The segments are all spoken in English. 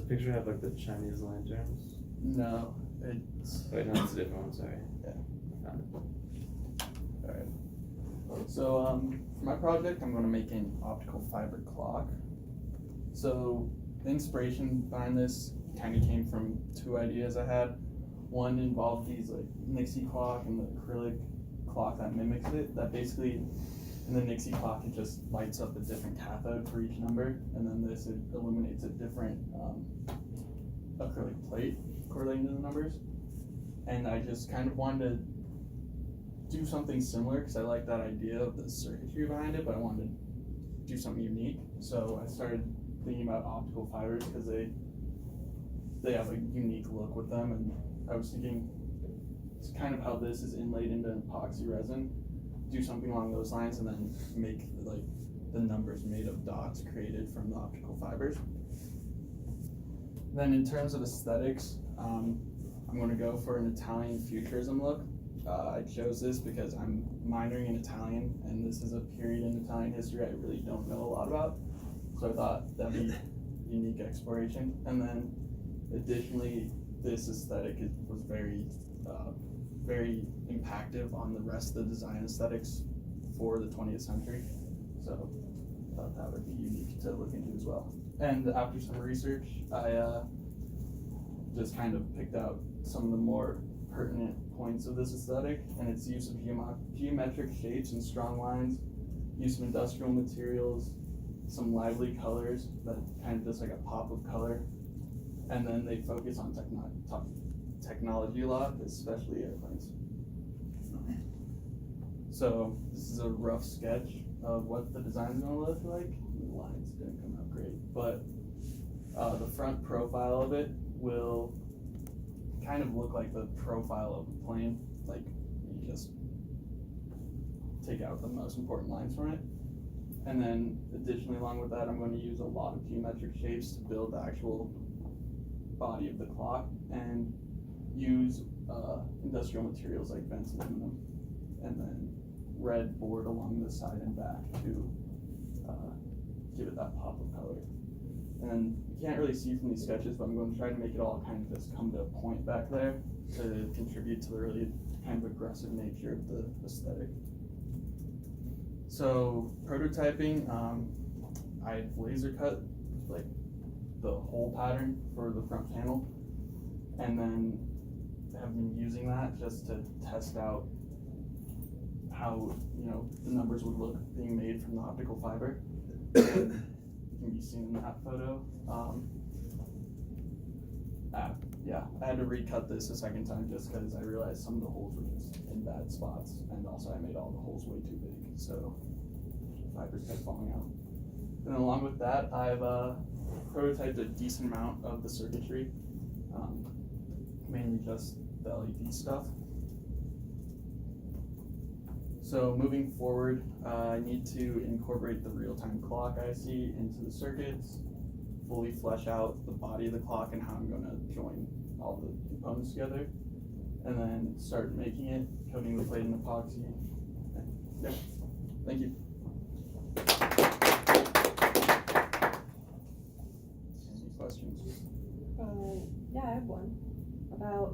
picture have like the Chinese lanterns? No, it's... Wait, no, it's a different one, sorry. Yeah. Found it. Alright. So, for my project, I'm going to make an optical fiber clock. So, the inspiration behind this kind of came from two ideas I had. One involved these like Nixie clock and the acrylic clock that mimics it. That basically, in the Nixie clock, it just lights up a different cathode for each number, and then this it illuminates a different acrylic plate correlating to the numbers. And I just kind of wanted to do something similar because I like that idea of the circuitry behind it, but I wanted to do something unique. So I started thinking about optical fibers because they have a unique look with them, and I was thinking it's kind of how this is inlaid into epoxy resin. Do something along those lines, and then make like the numbers made of dots created from the optical fibers. Then in terms of aesthetics, I'm going to go for an Italian futurism look. I chose this because I'm minoring in Italian, and this is a period in Italian history I really don't know a lot about. So I thought that'd be unique exploration. And then additionally, this aesthetic was very impactful on the rest of the design aesthetics for the 20th century. So I thought that would be unique to look into as well. And after some research, I just kind of picked out some of the more pertinent points of this aesthetic, and its use of geometric shapes and strong lines, use of industrial materials, some lively colors that kind of just like a pop of color, and then they focus on technology a lot, especially airplanes. So this is a rough sketch of what the design's gonna look like. The lines didn't come out great, but the front profile of it will kind of look like the profile of a plane. Like you just take out the most important lines from it. And then additionally along with that, I'm going to use a lot of geometric shapes to build the actual body of the clock, and use industrial materials like bent aluminum, and then red board along the side and back to give it that pop of color. And you can't really see from these sketches, but I'm going to try to make it all kind of just come to a point back there to contribute to the really kind of aggressive nature of the aesthetic. So prototyping, I laser cut like the whole pattern for the front panel, and then have been using that just to test out how the numbers would look being made from the optical fiber. Can be seen in that photo. Yeah, I had to recut this a second time just because I realized some of the holes were just in bad spots, and also I made all the holes way too big, so fibers kept falling out. And then along with that, I've prototyped a decent amount of the circuitry, mainly just the LED stuff. So moving forward, I need to incorporate the real-time clock I see into the circuits, fully flesh out the body of the clock and how I'm going to join all the components together, and then start making it, coating the plate in epoxy. Yeah, thank you. Any questions? Yeah, I have one.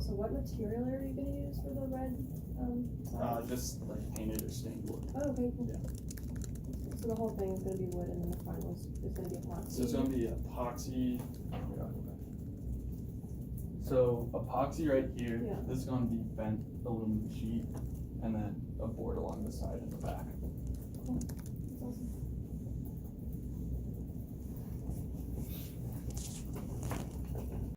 So what material are you going to use for the red? Just like painted or stained wood. Oh, okay, cool. Yeah. So the whole thing is going to be wood, and then the final is going to be epoxy. So it's going to be epoxy. So epoxy right here. Yeah. This is going to be bent aluminum sheet, and then a board along the side and the back. Cool. That's awesome.